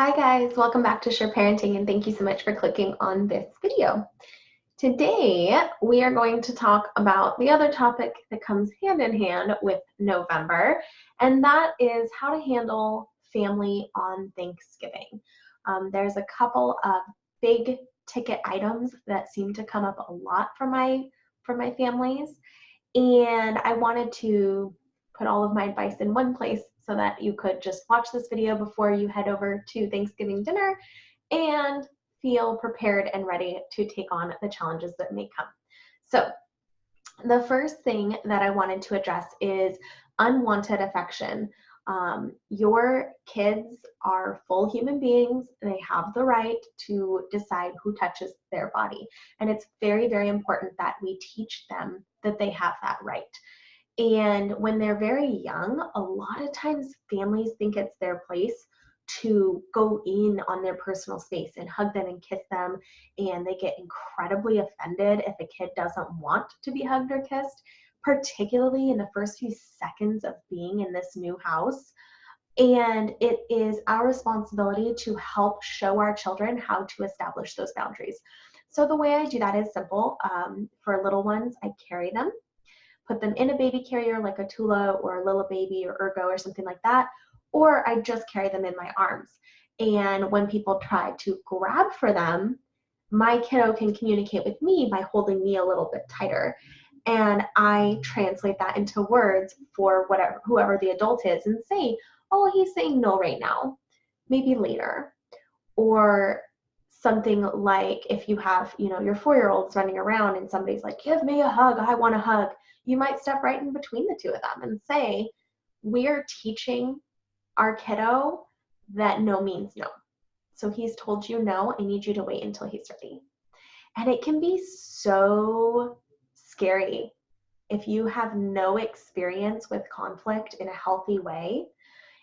Hi guys, welcome back to S.U.R.E Parenting, and thank you so much for clicking on this video. Today we are going to talk about the other topic that comes hand in hand with November, and that is how to handle family on Thanksgiving. There's a couple of big ticket items that seem to come up a lot for my families, and I wanted to put all of my advice in one place so that you could just watch this video before you head over to Thanksgiving dinner and feel prepared and ready to take on the challenges that may come. So the first thing that I wanted to address is unwanted affection. Your kids are full human beings. They have the right to decide who touches their body. And it's very, very important that we teach them that they have that right. And when they're very young, a lot of times families think it's their place to go in on their personal space and hug them and kiss them, and they get incredibly offended if a kid doesn't want to be hugged or kissed, particularly in the first few seconds of being in this new house. And it is our responsibility to help show our children how to establish those boundaries. So the way I do that is simple. For little ones, I carry them, put them in a baby carrier like a Tula or a Lila Baby or Ergo or something like that, or I just carry them in my arms. And when people try to grab for them, my kiddo can communicate with me by holding me a little bit tighter. And I translate that into words for whoever the adult is and say, oh, he's saying no right now, maybe later. Or something like if you have, your 4-year-olds running around and somebody's like, give me a hug, I want a hug. You might step right in between the two of them and say, we're teaching our kiddo that no means no. So he's told you no, I need you to wait until he's ready. And it can be so scary if you have no experience with conflict in a healthy way,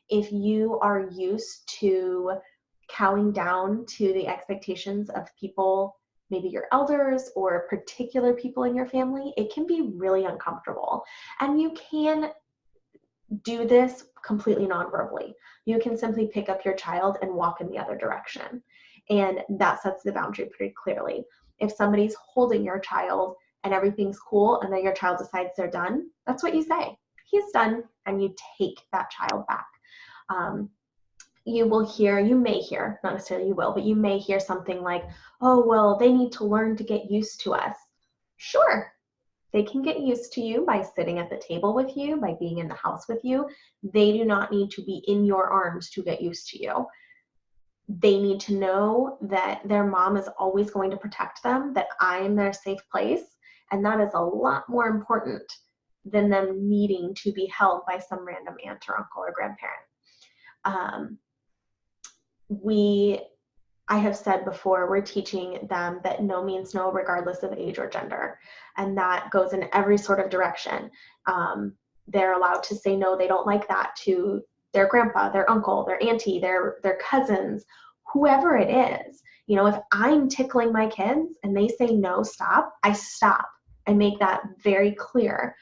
if you are used to cowing down to the expectations of people, maybe your elders or particular people in your family, it can be really uncomfortable. And you can do this completely non-verbally. You can simply pick up your child and walk in the other direction. And that sets the boundary pretty clearly. If somebody's holding your child and everything's cool and then your child decides they're done, that's what you say. He's done, and you take that child back. You may hear, not necessarily you will, but you may hear something like, oh, well, they need to learn to get used to us. Sure, they can get used to you by sitting at the table with you, by being in the house with you. They do not need to be in your arms to get used to you. They need to know that their mom is always going to protect them, that I'm their safe place, and that is a lot more important than them needing to be held by some random aunt or uncle or grandparent. I have said before, we're teaching them that no means no, regardless of age or gender. And that goes in every sort of direction. They're allowed to say no, they don't like that, to their grandpa, their uncle, their auntie, their cousins, whoever it is. If I'm tickling my kids and they say no, stop, I stop. I make that very clear.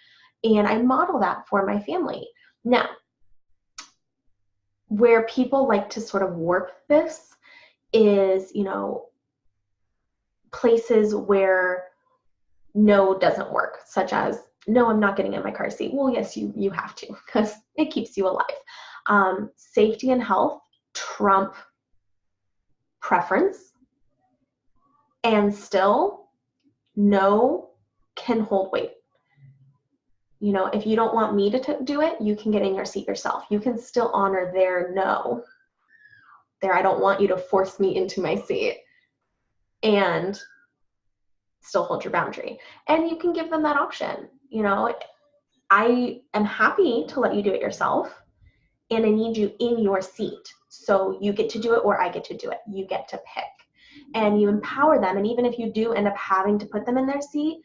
And I model that for my family. Now, where people like to sort of warp this is, places where no doesn't work, such as, no, I'm not getting in my car seat. Well, yes, you have to, because it keeps you alive. Safety and health trump preference, and still, no can hold weight. If you don't want me to do it, you can get in your seat yourself. You can still honor their no. I don't want you to force me into my seat, and still hold your boundary. And you can give them that option. I am happy to let you do it yourself, and I need you in your seat. So you get to do it or I get to do it. You get to pick. And you empower them. And even if you do end up having to put them in their seat,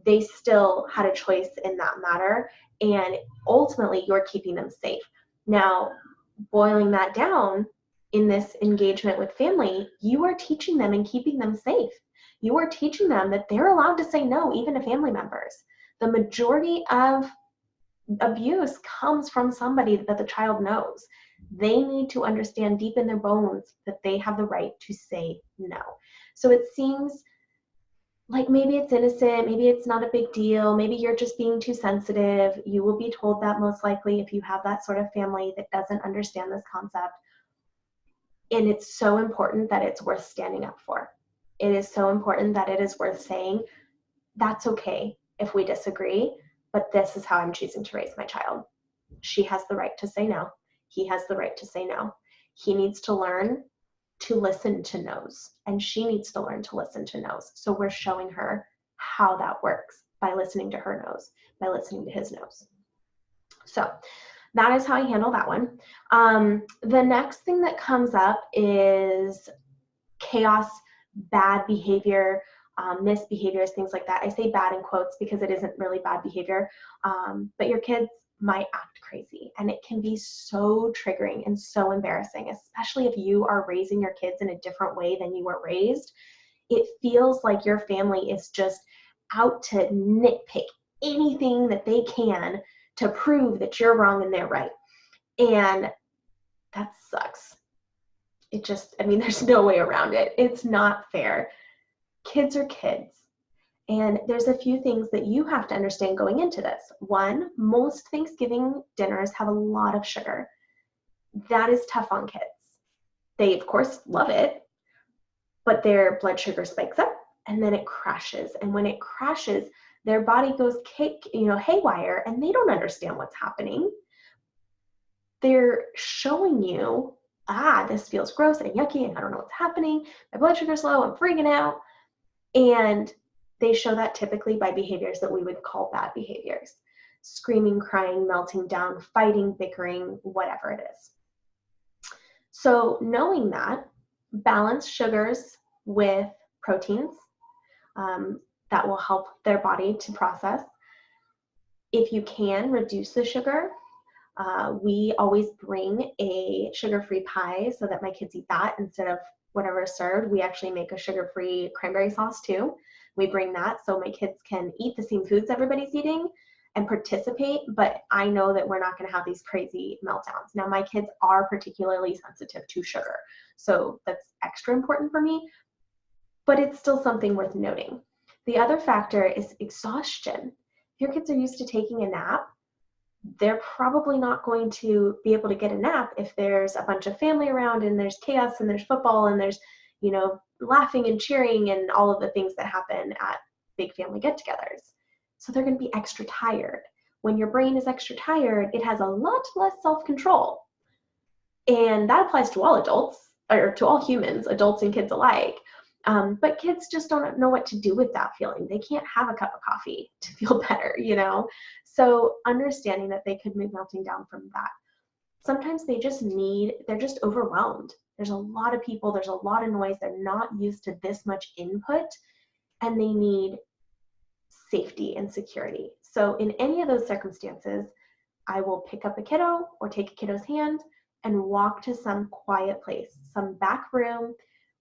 they still had a choice in that matter. And ultimately, you're keeping them safe. Now, boiling that down, in this engagement with family, you are teaching them and keeping them safe. You are teaching them that they're allowed to say no, even to family members. The majority of abuse comes from somebody that the child knows. They need to understand deep in their bones that they have the right to say no. So it seems like maybe it's innocent, maybe it's not a big deal, maybe you're just being too sensitive. You will be told that most likely if you have that sort of family that doesn't understand this concept. And it's so important that it's worth standing up for. It is so important that it is worth saying, that's okay if we disagree, but this is how I'm choosing to raise my child. She has the right to say no. He has the right to say no. He needs to learn to listen to no's, and she needs to learn to listen to no's. So we're showing her how that works by listening to her no's, by listening to his no's. So that is how I handle that one. The next thing that comes up is chaos, bad behavior, misbehaviors, things like that. I say bad in quotes because it isn't really bad behavior, but your kids might act crazy, and it can be so triggering and so embarrassing, especially if you are raising your kids in a different way than you were raised. It feels like your family is just out to nitpick anything that they can to prove that you're wrong and they're right. And that sucks. There's no way around it. It's not fair. Kids are kids. And there's a few things that you have to understand going into this. One, most Thanksgiving dinners have a lot of sugar. That is tough on kids. They, of course, love it, but their blood sugar spikes up and then it crashes. And when it crashes, their body goes haywire, and they don't understand what's happening. They're showing you, this feels gross and yucky and I don't know what's happening. My blood sugar's low, I'm freaking out. And they show that typically by behaviors that we would call bad behaviors. Screaming, crying, melting down, fighting, bickering, whatever it is. So knowing that, balance sugars with proteins that will help their body to process. If you can, reduce the sugar. We always bring a sugar-free pie so that my kids eat that instead of whatever is served. We actually make a sugar-free cranberry sauce too. We bring that so my kids can eat the same foods everybody's eating and participate, but I know that we're not going to have these crazy meltdowns. Now, my kids are particularly sensitive to sugar, so that's extra important for me, but it's still something worth noting. The other factor is exhaustion. If your kids are used to taking a nap, they're probably not going to be able to get a nap if there's a bunch of family around and there's chaos and there's football and there's, laughing and cheering and all of the things that happen at big family get-togethers. So they're going to be extra tired. When your brain is extra tired, it has a lot less self-control. And that applies to all adults, or to all humans, adults and kids alike. But kids just don't know what to do with that feeling. They can't have a cup of coffee to feel better, So understanding that they could be melting down from that. Sometimes they're just overwhelmed. There's a lot of people, there's a lot of noise. They're not used to this much input, and they need safety and security. So in any of those circumstances, I will pick up a kiddo or take a kiddo's hand and walk to some quiet place, some back room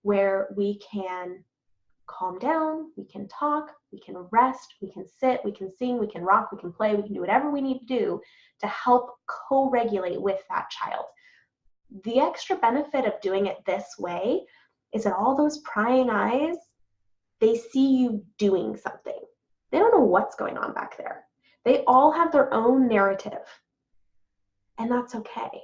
where we can calm down, we can talk, we can rest, we can sit, we can sing, we can rock, we can play, we can do whatever we need to do to help co-regulate with that child. The extra benefit of doing it this way is that all those prying eyes, they see you doing something. They don't know what's going on back there. They all have their own narrative, and that's okay.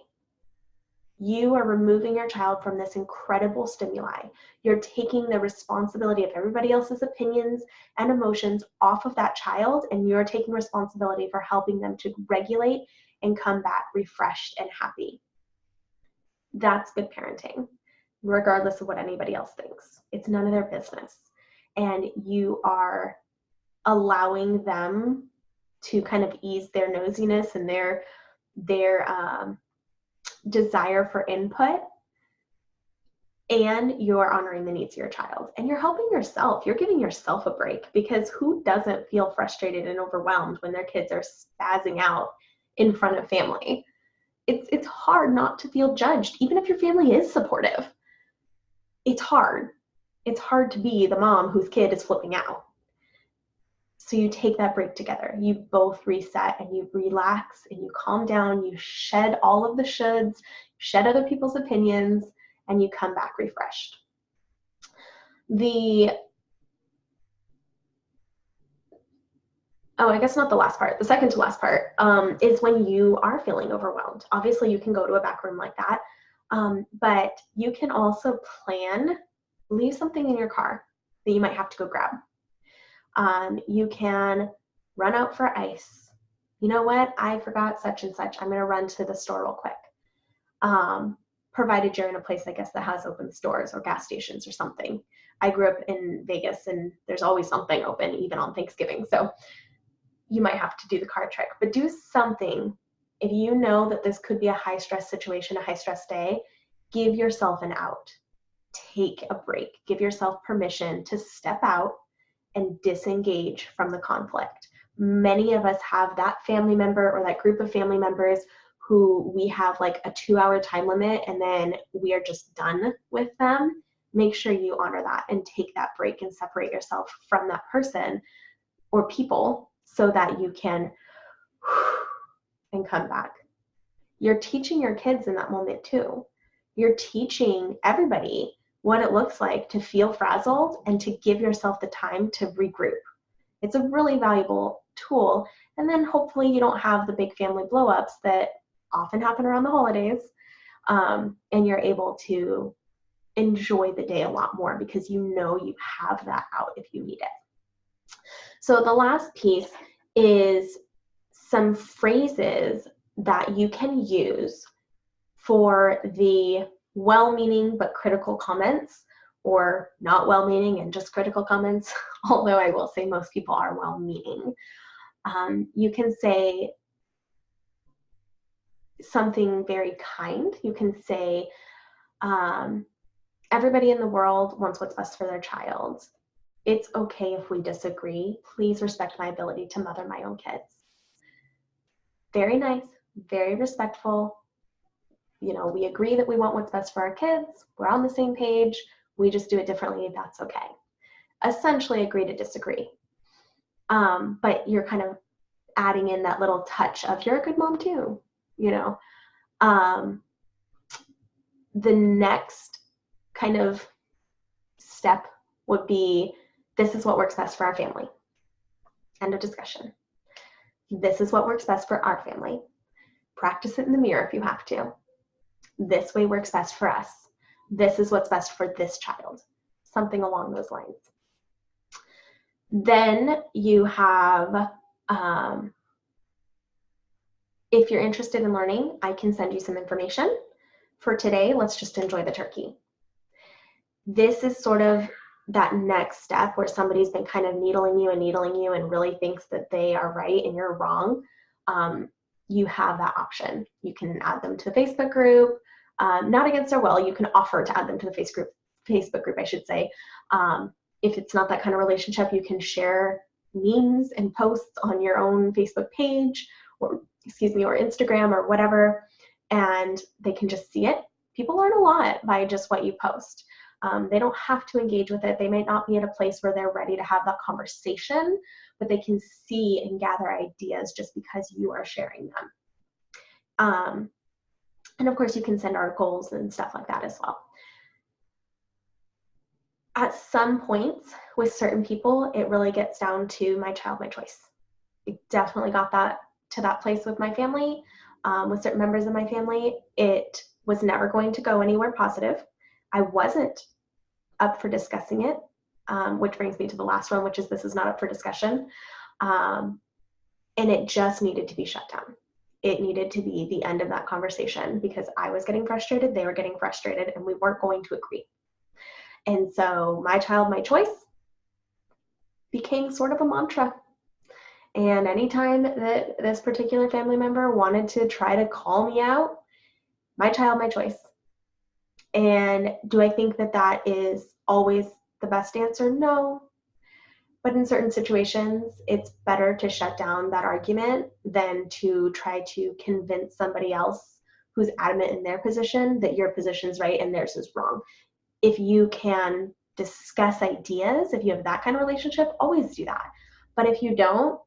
You are removing your child from this incredible stimuli. You're taking the responsibility of everybody else's opinions and emotions off of that child, and you're taking responsibility for helping them to regulate and come back refreshed and happy. That's good parenting, regardless of what anybody else thinks. It's none of their business. And you are allowing them to kind of ease their nosiness and their desire for input, and you're honoring the needs of your child, and you're helping yourself. You're giving yourself a break, because who doesn't feel frustrated and overwhelmed when their kids are spazzing out in front of family? It's hard not to feel judged, even if your family is supportive. It's hard. It's hard to be the mom whose kid is flipping out. So you take that break together. You both reset and you relax and you calm down. You shed all of the shoulds, shed other people's opinions, and you come back refreshed. I guess not the last part, the second to last part is when you are feeling overwhelmed. Obviously, you can go to a back room like that, but you can also leave something in your car that you might have to go grab. You can run out for ice. You know what? I forgot such and such. I'm going to run to the store real quick. Provided you're in a place, I guess, that has open stores or gas stations or something. I grew up in Vegas, and there's always something open, even on Thanksgiving. So you might have to do the car trick, but do something. If you know that this could be a high stress situation, a high stress day, give yourself an out. Take a break. Give yourself permission to step out and disengage from the conflict. Many of us have that family member or that group of family members who we have like a 2-hour time limit, and then we are just done with them. Make sure you honor that and take that break and separate yourself from that person or people so that you can and come back. You're teaching your kids in that moment too. You're teaching everybody what it looks like to feel frazzled and to give yourself the time to regroup. It's a really valuable tool. And then hopefully you don't have the big family blow-ups that often happen around the holidays, and you're able to enjoy the day a lot more because you know you have that out if you need it. So the last piece is some phrases that you can use for the well-meaning but critical comments, or not well-meaning and just critical comments, although I will say most people are well-meaning. You can say something very kind. You can say, everybody in the world wants what's best for their child. It's okay if we disagree. Please respect my ability to mother my own kids. Very nice, very respectful. You know, we agree that we want what's best for our kids. We're on the same page. We just do it differently. That's okay. Essentially agree to disagree. But you're kind of adding in that little touch of you're a good mom too, you know. The next kind of step would be, this is what works best for our family. End of discussion. This is what works best for our family. Practice it in the mirror if you have to. This way works best for us. This is what's best for this child. Something along those lines. Then you have, if you're interested in learning, I can send you some information. For today, let's just enjoy the turkey. This is sort of that next step where somebody's been kind of needling you and really thinks that they are right and you're wrong. You have that option. You can add them to the Facebook group, not against their will. You can offer to add them to the Facebook group, I should say. If it's not that kind of relationship, you can share memes and posts on your own Facebook page or Instagram or whatever, and they can just see it. People learn a lot by just what you post. They don't have to engage with it. They might not be at a place where they're ready to have that conversation, but they can see and gather ideas just because you are sharing them. And of course, you can send articles and stuff like that as well. At some points with certain people, it really gets down to my child, my choice. I definitely got to that place with my family. With certain members of my family, it was never going to go anywhere positive. I wasn't up for discussing it, which brings me to the last one, which is this is not up for discussion. And it just needed to be shut down. It needed to be the end of that conversation because I was getting frustrated, they were getting frustrated, and we weren't going to agree. And so my child, my choice became sort of a mantra. And anytime that this particular family member wanted to try to call me out, my child, my choice. And do I think that that is always the best answer? No. But in certain situations, it's better to shut down that argument than to try to convince somebody else who's adamant in their position that your position's right and theirs is wrong. If you can discuss ideas, if you have that kind of relationship, always do that. But if you don't,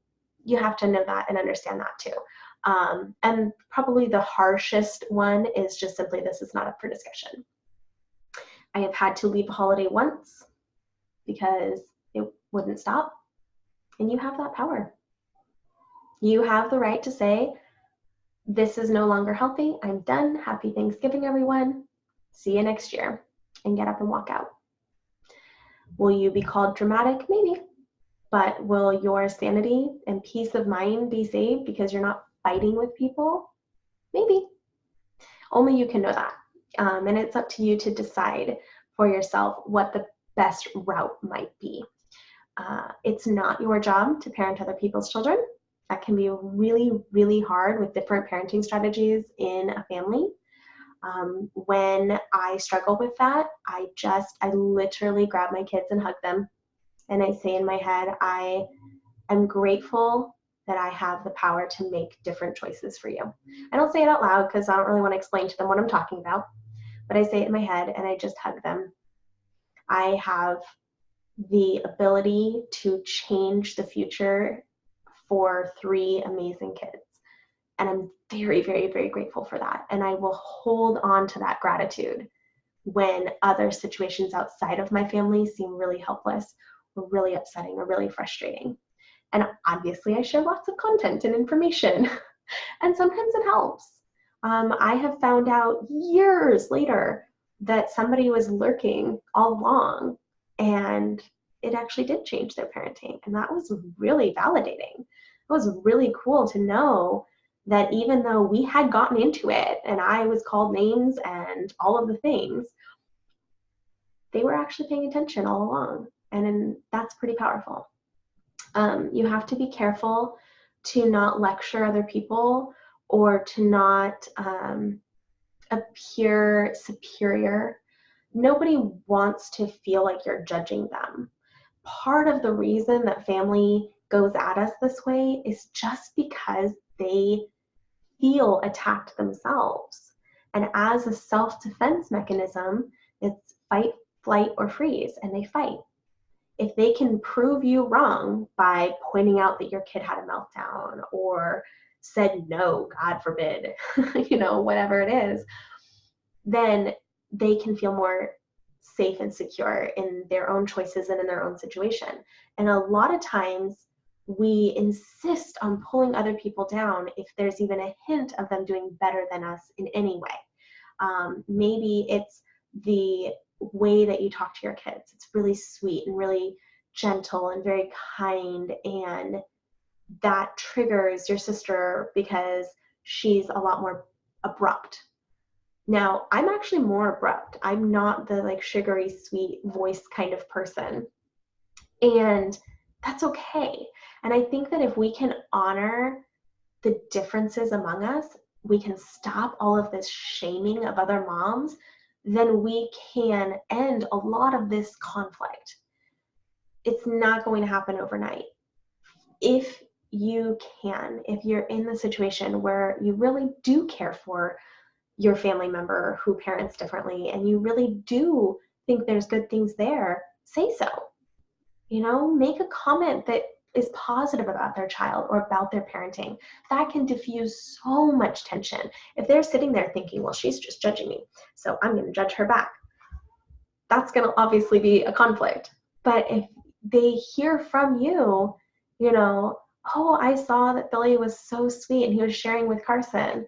you have to know that and understand that too. And probably the harshest one is just simply, this is not up for discussion. I have had to leave a holiday once because it wouldn't stop, and you have that power. You have the right to say, this is no longer healthy. I'm done. Happy Thanksgiving, everyone. See you next year, and get up and walk out. Will you be called dramatic? Maybe. But will your sanity and peace of mind be saved because you're not fighting with people? Maybe. Only you can know that. And it's up to you to decide for yourself what the best route might be. It's not your job to parent other people's children. That can be really, really hard with different parenting strategies in a family. When I struggle with that, I literally grab my kids and hug them. And I say in my head, I am grateful that I have the power to make different choices for you. I don't say it out loud because I don't really want to explain to them what I'm talking about, but I say it in my head and I just hug them. I have the ability to change the future for 3 amazing kids. And I'm very, very, very grateful for that. And I will hold on to that gratitude when other situations outside of my family seem really helpless or really upsetting or really frustrating. And obviously I share lots of content and information, and sometimes it helps. I have found out years later that somebody was lurking all along, and it actually did change their parenting. And that was really validating. It was really cool to know that even though we had gotten into it and I was called names and all of the things, they were actually paying attention all along. And that's pretty powerful. You have to be careful to not lecture other people or to not appear superior. Nobody wants to feel like you're judging them. Part of the reason that family goes at us this way is just because they feel attacked themselves. And as a self-defense mechanism, it's fight, flight, or freeze, and they fight. If they can prove you wrong by pointing out that your kid had a meltdown or said no, God forbid, whatever it is, then they can feel more safe and secure in their own choices and in their own situation. And a lot of times we insist on pulling other people down if there's even a hint of them doing better than us in any way. Maybe it's the way that you talk to your kids. It's really sweet and really gentle and very kind, and that triggers your sister because she's a lot more abrupt. Now, I'm actually more abrupt. I'm not the sugary sweet voice kind of person, and that's okay. And I think that if we can honor the differences among us, we can stop all of this shaming of other moms, then we can end a lot of this conflict. It's not going to happen overnight. If you can, if you're in the situation where you really do care for your family member who parents differently and you really do think there's good things there, say so. Make a comment that is positive about their child or about their parenting. That can diffuse so much tension. If they're sitting there thinking, well, she's just judging me, so I'm going to judge her back, that's going to obviously be a conflict. But if they hear from you, oh, I saw that Billy was so sweet and he was sharing with Carson.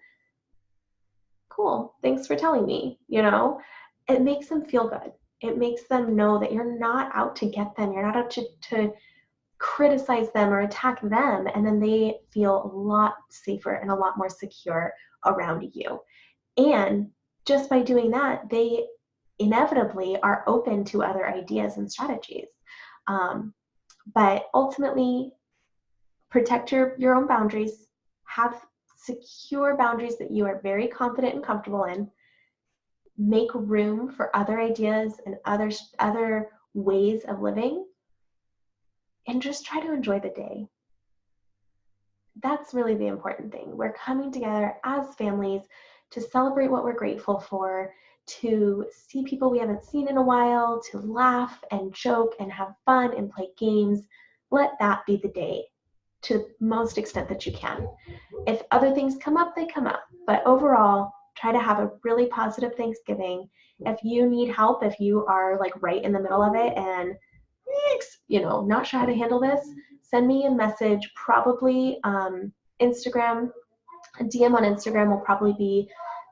Cool, thanks for telling me, it makes them feel good. It makes them know that you're not out to get them. You're not out to criticize them or attack them, and then they feel a lot safer and a lot more secure around you. And just by doing that, they inevitably are open to other ideas and strategies. But ultimately, protect your own boundaries. Have secure boundaries that you are very confident and comfortable in. Make room for other ideas and other ways of living, and just try to enjoy the day. That's really the important thing. We're coming together as families to celebrate what we're grateful for, to see people we haven't seen in a while, to laugh and joke and have fun and play games. Let that be the day. to the most extent that you can. If other things come up, they come up. But overall, try to have a really positive Thanksgiving. If you need help, if you are like right in the middle of it and not sure how to handle this, send me a message. Probably Instagram, a DM on Instagram will probably be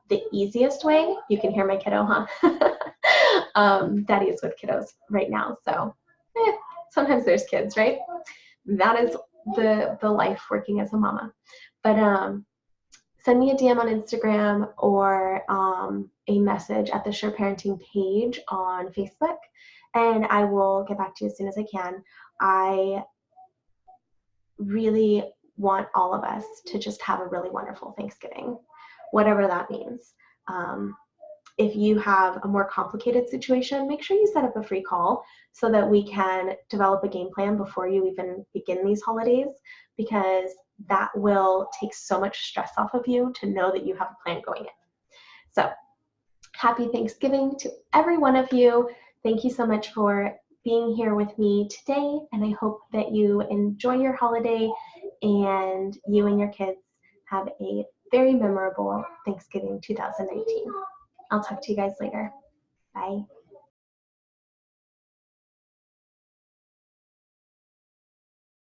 the easiest way. You can hear my kiddo, huh? Daddy is with kiddos right now, so sometimes there's kids, right? That is the life working as a mama. But send me a DM on Instagram or a message at the S.U.R.E Parenting page on Facebook, and I will get back to you as soon as I can. I really want all of us to just have a really wonderful Thanksgiving, whatever that means. If you have a more complicated situation, make sure you set up a free call so that we can develop a game plan before you even begin these holidays, because that will take so much stress off of you to know that you have a plan going in. So happy Thanksgiving to every one of you. Thank you so much for being here with me today, and I hope that you enjoy your holiday and you and your kids have a very memorable Thanksgiving 2019. I'll talk to you guys later. Bye.